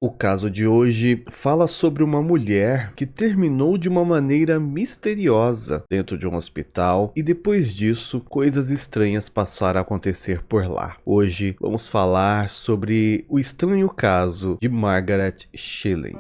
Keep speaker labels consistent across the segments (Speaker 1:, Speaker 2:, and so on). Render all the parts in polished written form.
Speaker 1: O caso de hoje fala sobre uma mulher que terminou de uma maneira misteriosa dentro de um hospital e depois disso coisas estranhas passaram a acontecer por lá. Hoje vamos falar sobre o estranho caso de Margaret Schilling.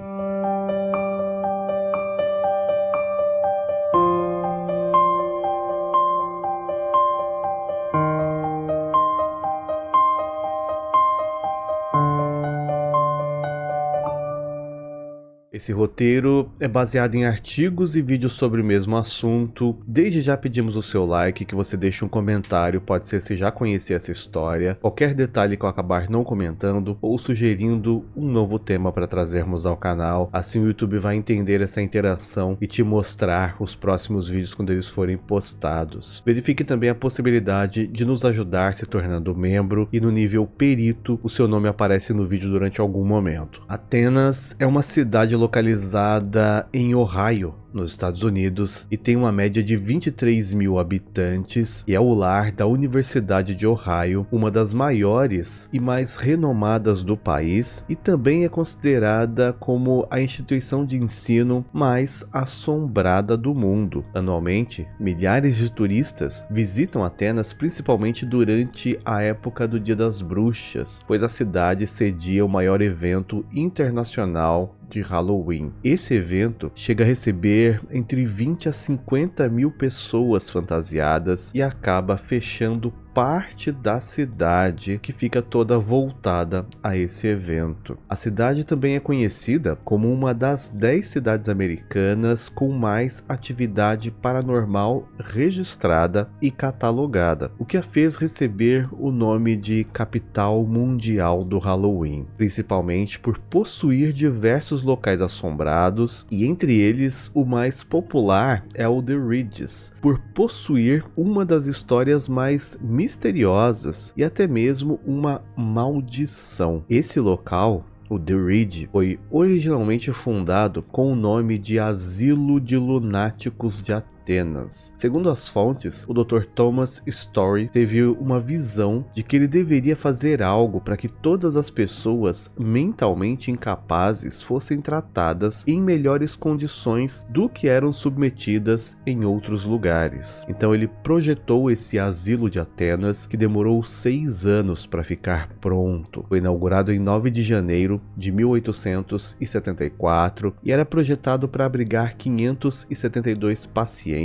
Speaker 1: Esse roteiro é baseado em artigos e vídeos sobre o mesmo assunto. Desde já pedimos o seu like, que você deixe um comentário, pode ser se já conhecer essa história, qualquer detalhe que eu acabar não comentando ou sugerindo um novo tema para trazermos ao canal. Assim o YouTube vai entender essa interação e te mostrar os próximos vídeos quando eles forem postados. Verifique também a possibilidade de nos ajudar se tornando membro e no nível perito o seu nome aparece no vídeo durante algum momento. Atenas é uma cidade localizada em Ohio, nos Estados Unidos, e tem uma média de 23 mil habitantes e é o lar da Universidade de Ohio, uma das maiores e mais renomadas do país, e também é considerada como a instituição de ensino mais assombrada do mundo. Anualmente, milhares de turistas visitam Atenas principalmente durante a época do Dia das Bruxas, pois a cidade cedia o maior evento internacional de Halloween. Esse evento chega a receber entre 20 a 50 mil pessoas fantasiadas e acaba fechando parte da cidade que fica toda voltada a esse evento. A cidade também é conhecida como uma das 10 cidades americanas com mais atividade paranormal registrada e catalogada, o que a fez receber o nome de capital mundial do Halloween, principalmente por possuir diversos locais assombrados, e entre eles o mais popular é o The Ridges, por possuir uma das histórias mais misteriosas e até mesmo uma maldição. Esse local, o The Ridge, foi originalmente fundado com o nome de Asilo de Lunáticos de Atenas. Segundo as fontes, o Dr. Thomas Story teve uma visão de que ele deveria fazer algo para que todas as pessoas mentalmente incapazes fossem tratadas em melhores condições do que eram submetidas em outros lugares. Então ele projetou esse asilo de Atenas, que demorou 6 anos para ficar pronto. Foi inaugurado em 9 de janeiro de 1874 e era projetado para abrigar 572 pacientes.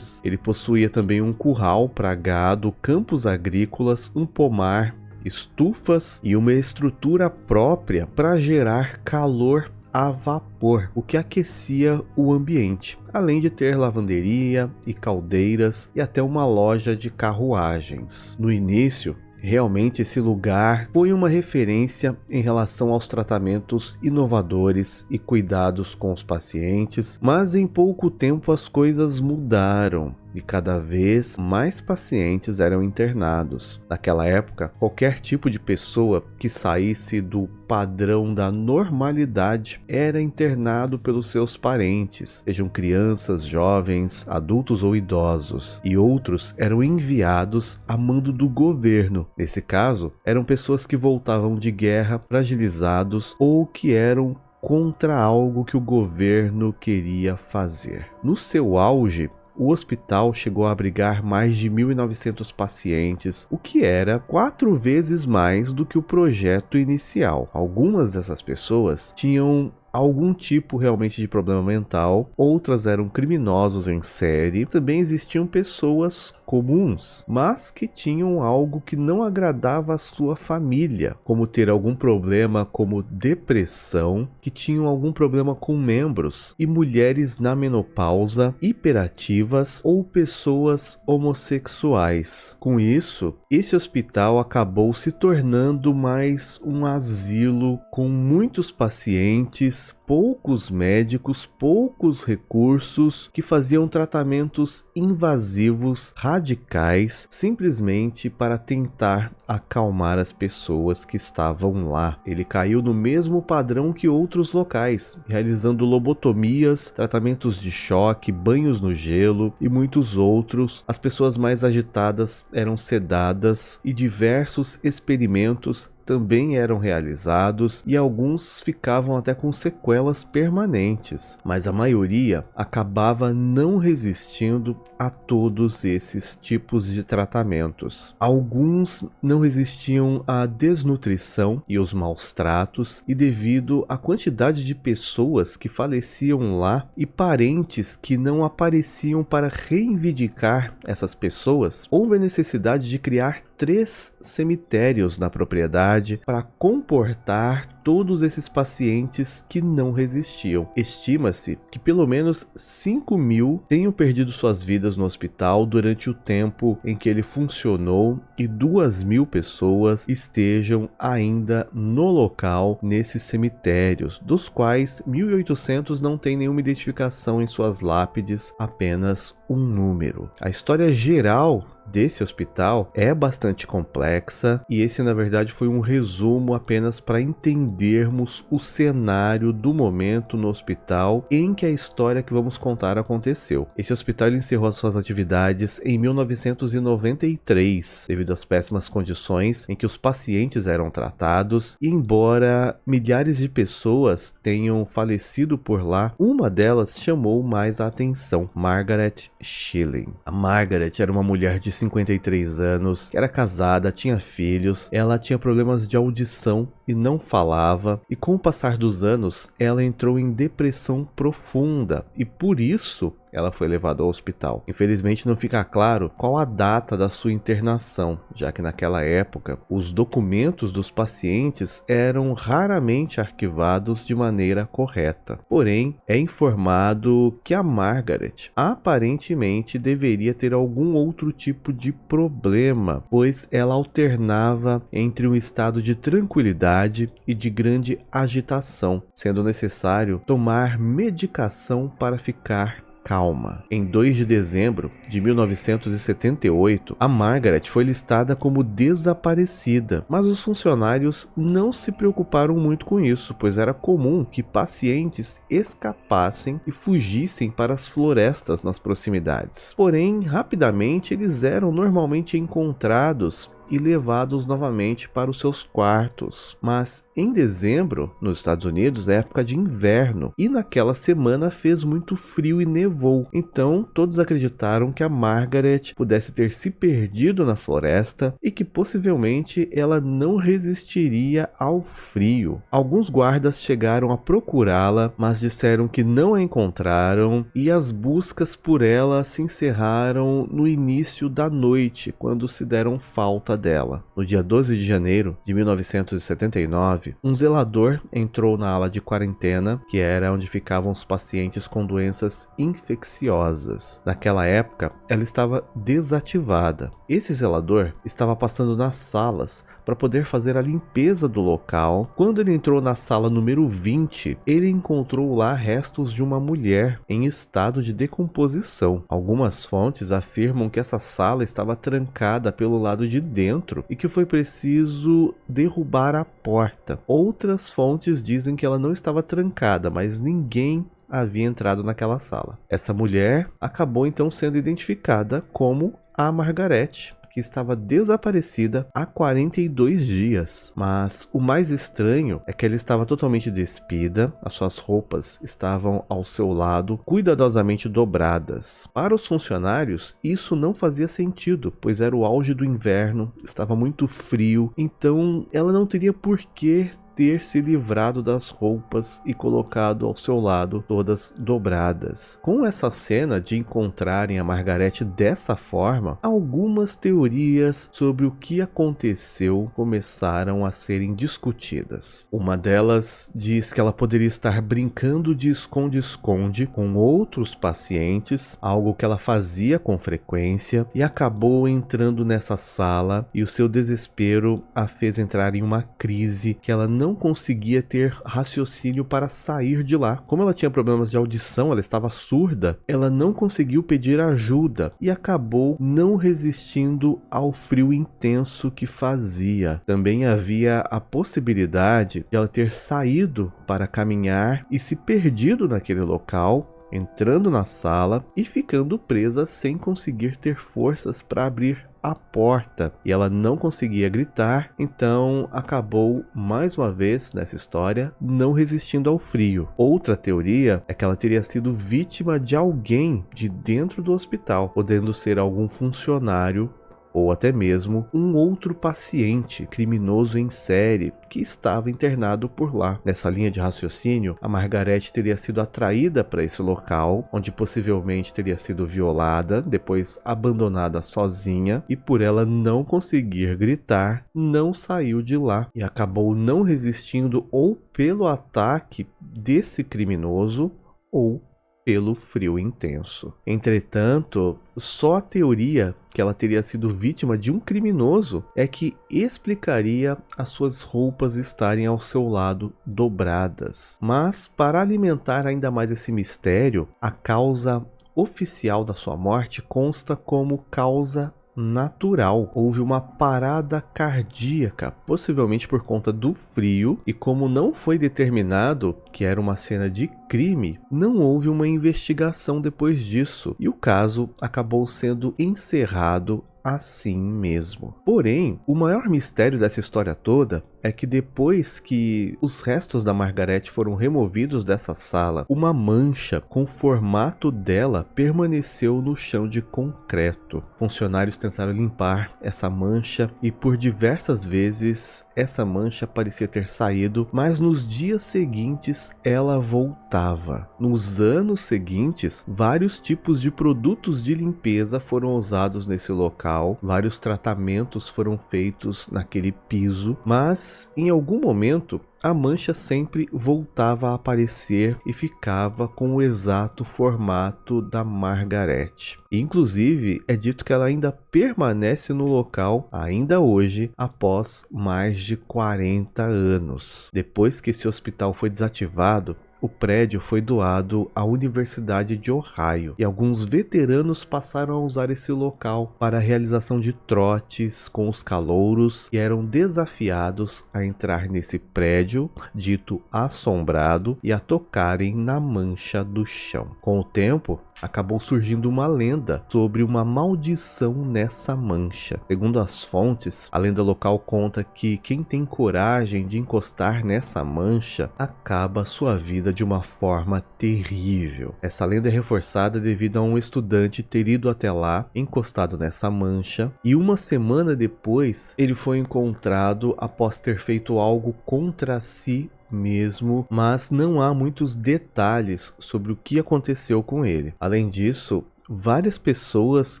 Speaker 1: Ele possuía também um curral para gado, campos agrícolas, um pomar, estufas e uma estrutura própria para gerar calor a vapor, o que aquecia o ambiente, além de ter lavanderia e caldeiras e até uma loja de carruagens. No início, realmente esse lugar foi uma referência em relação aos tratamentos inovadores e cuidados com os pacientes, mas em pouco tempo as coisas mudaram e cada vez mais pacientes eram internados. Naquela época, qualquer tipo de pessoa que saísse do padrão da normalidade era internado pelos seus parentes, sejam crianças, jovens, adultos ou idosos, e outros eram enviados a mando do governo. Nesse caso, eram pessoas que voltavam de guerra fragilizados ou que eram contra algo que o governo queria fazer. No seu auge, o hospital chegou a abrigar mais de 1.900 pacientes, o que era 4 vezes mais do que o projeto inicial. Algumas dessas pessoas tinham algum tipo realmente de problema mental, outras eram criminosos em série. Também existiam pessoas comuns, mas que tinham algo que não agradava a sua família, como ter algum problema como depressão, que tinham algum problema com membros, e mulheres na menopausa, hiperativas ou pessoas homossexuais. Com isso, esse hospital acabou se tornando mais um asilo com muitos pacientes, poucos médicos, poucos recursos, que faziam tratamentos invasivos, radicais, simplesmente para tentar acalmar as pessoas que estavam lá. Ele caiu no mesmo padrão que outros locais, realizando lobotomias, tratamentos de choque, banhos no gelo e muitos outros. As pessoas mais agitadas eram sedadas e diversos experimentos também eram realizados e alguns ficavam até com sequelas permanentes, mas a maioria acabava não resistindo a todos esses tipos de tratamentos. Alguns não resistiam à desnutrição e os maus tratos, e devido à quantidade de pessoas que faleciam lá e parentes que não apareciam para reivindicar essas pessoas, houve a necessidade de criar 3 cemitérios na propriedade para comportar todos esses pacientes que não resistiam. Estima-se que pelo menos 5.000 tenham perdido suas vidas no hospital durante o tempo em que ele funcionou e 2.000 pessoas estejam ainda no local nesses cemitérios, dos quais 1.800 não têm nenhuma identificação em suas lápides, apenas um número. A história geral desse hospital é bastante complexa e esse na verdade foi um resumo apenas para entendermos o cenário do momento no hospital em que a história que vamos contar aconteceu. Esse hospital encerrou suas atividades em 1993 devido às péssimas condições em que os pacientes eram tratados, e embora milhares de pessoas tenham falecido por lá, uma delas chamou mais a atenção: Margaret Schilling. A Margaret era uma mulher de 53 anos, era casada, tinha filhos, ela tinha problemas de audição e não falava, e com o passar dos anos ela entrou em depressão profunda e por isso ela foi levada ao hospital. Infelizmente não fica claro qual a data da sua internação, já que naquela época os documentos dos pacientes eram raramente arquivados de maneira correta. Porém, é informado que a Margaret aparentemente deveria ter algum outro tipo de problema, pois ela alternava entre um estado de tranquilidade e de grande agitação, sendo necessário tomar medicação para ficar calma. Em 2 de dezembro de 1978, a Margaret foi listada como desaparecida, mas os funcionários não se preocuparam muito com isso, pois era comum que pacientes escapassem e fugissem para as florestas nas proximidades. Porém, rapidamente eles eram normalmente encontrados e levados novamente para os seus quartos. Mas em dezembro, nos Estados Unidos, é época de inverno e naquela semana fez muito frio e nevou. Então todos acreditaram que a Margaret pudesse ter se perdido na floresta e que possivelmente ela não resistiria ao frio. Alguns guardas chegaram a procurá-la, mas disseram que não a encontraram e as buscas por ela se encerraram no início da noite, quando se deram falta dela. No dia 12 de janeiro de 1979, um zelador entrou na ala de quarentena, que era onde ficavam os pacientes com doenças infecciosas. Naquela época, ela estava desativada. Esse zelador estava passando nas salas para poder fazer a limpeza do local. Quando ele entrou na sala número 20, ele encontrou lá restos de uma mulher em estado de decomposição. Algumas fontes afirmam que essa sala estava trancada pelo lado de dentro e que foi preciso derrubar a porta. Outras fontes dizem que ela não estava trancada, mas ninguém havia entrado naquela sala. Essa mulher acabou então sendo identificada como a Margaret, que estava desaparecida há 42 dias. Mas o mais estranho é que ela estava totalmente despida, as suas roupas estavam ao seu lado, cuidadosamente dobradas. Para os funcionários, isso não fazia sentido, pois era o auge do inverno, estava muito frio, então ela não teria por que ter se livrado das roupas e colocado ao seu lado todas dobradas. Com essa cena de encontrarem a Margaret dessa forma, algumas teorias sobre o que aconteceu começaram a serem discutidas. Uma delas diz que ela poderia estar brincando de esconde-esconde com outros pacientes, algo que ela fazia com frequência, e acabou entrando nessa sala e o seu desespero a fez entrar em uma crise que ela não conseguia ter raciocínio para sair de lá. Como ela tinha problemas de audição, ela estava surda, ela não conseguiu pedir ajuda e acabou não resistindo ao frio intenso que fazia. Também havia a possibilidade de ela ter saído para caminhar e se perdido naquele local, entrando na sala e ficando presa sem conseguir ter forças para abrir a porta e ela não conseguia gritar, então acabou mais uma vez nessa história não resistindo ao frio. Outra teoria é que ela teria sido vítima de alguém de dentro do hospital, podendo ser algum funcionário ou até mesmo um outro paciente criminoso em série que estava internado por lá. Nessa linha de raciocínio, a Margaret teria sido atraída para esse local, onde possivelmente teria sido violada, depois abandonada sozinha, e por ela não conseguir gritar, não saiu de lá e acabou não resistindo ou pelo ataque desse criminoso ou pelo frio intenso. Entretanto, só a teoria que ela teria sido vítima de um criminoso é que explicaria as suas roupas estarem ao seu lado dobradas. Mas, para alimentar ainda mais esse mistério, a causa oficial da sua morte consta como causa natural. Houve uma parada cardíaca, possivelmente por conta do frio, e como não foi determinado que era uma cena de crime, não houve uma investigação depois disso, e o caso acabou sendo encerrado assim mesmo. Porém, o maior mistério dessa história toda é que depois que os restos da Margaret foram removidos dessa sala, uma mancha com o formato dela permaneceu no chão de concreto. Funcionários tentaram limpar essa mancha e por diversas vezes essa mancha parecia ter saído, mas nos dias seguintes ela voltava. Nos anos seguintes, vários tipos de produtos de limpeza foram usados nesse local, vários tratamentos foram feitos naquele piso, mas em algum momento a mancha sempre voltava a aparecer e ficava com o exato formato da Margaret. Inclusive, é dito que ela ainda permanece no local ainda hoje, após mais de 40 anos. Depois que esse hospital foi desativado, o prédio foi doado à Universidade de Ohio e alguns veteranos passaram a usar esse local para a realização de trotes com os calouros e eram desafiados a entrar nesse prédio dito assombrado e a tocarem na mancha do chão. Com o tempo, acabou surgindo uma lenda sobre uma maldição nessa mancha. Segundo as fontes, a lenda local conta que quem tem coragem de encostar nessa mancha acaba sua vida de uma forma terrível. Essa lenda é reforçada devido a um estudante ter ido até lá, encostado nessa mancha, e uma semana depois ele foi encontrado após ter feito algo contra si mesmo, mas não há muitos detalhes sobre o que aconteceu com ele. Além disso, várias pessoas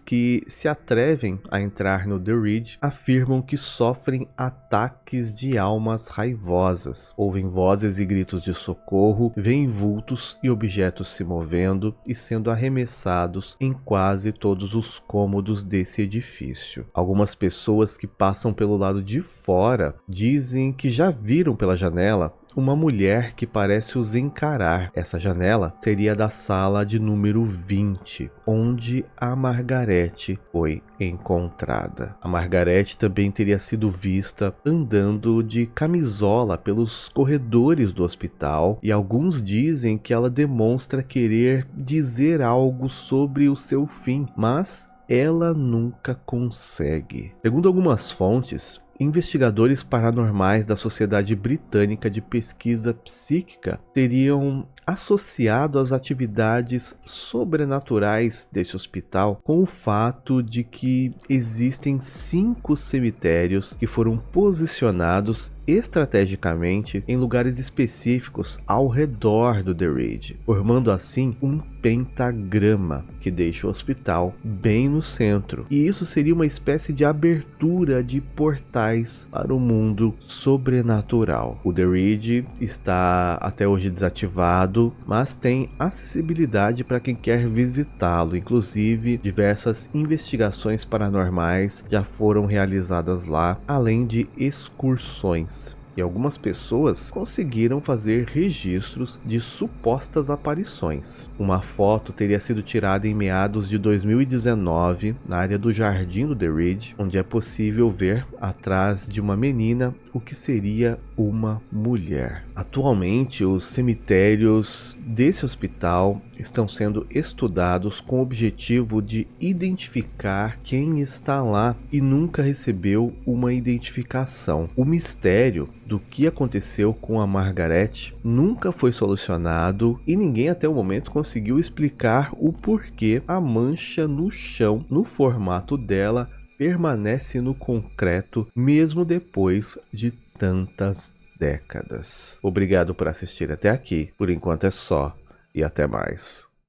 Speaker 1: que se atrevem a entrar no The Ridge afirmam que sofrem ataques de almas raivosas. Ouvem vozes e gritos de socorro, veem vultos e objetos se movendo e sendo arremessados em quase todos os cômodos desse edifício. Algumas pessoas que passam pelo lado de fora dizem que já viram pela janela uma mulher que parece os encarar. Essa janela seria da sala de número 20, onde a Margaret foi encontrada. A Margaret também teria sido vista andando de camisola pelos corredores do hospital e alguns dizem que ela demonstra querer dizer algo sobre o seu fim, mas ela nunca consegue. Segundo algumas fontes, investigadores paranormais da Sociedade Britânica de Pesquisa Psíquica teriam associado as atividades sobrenaturais desse hospital com o fato de que existem 5 cemitérios que foram posicionados estrategicamente em lugares específicos ao redor do The Ridge, formando assim um pentagrama que deixa o hospital bem no centro. E isso seria uma espécie de abertura de portais para o mundo sobrenatural. O The Ridge está até hoje desativado, mas tem acessibilidade para quem quer visitá-lo. Inclusive, diversas investigações paranormais já foram realizadas lá, além de excursões. E algumas pessoas conseguiram fazer registros de supostas aparições. Uma foto teria sido tirada em meados de 2019 na área do jardim do The Ridge, onde é possível ver atrás de uma menina o que seria uma mulher. Atualmente, os cemitérios desse hospital estão sendo estudados com o objetivo de identificar quem está lá e nunca recebeu uma identificação. O mistério do que aconteceu com a Margaret nunca foi solucionado e ninguém até o momento conseguiu explicar o porquê a mancha no chão, no formato dela, permanece no concreto mesmo depois de tantas décadas. Obrigado por assistir até aqui. Por enquanto é só e até mais.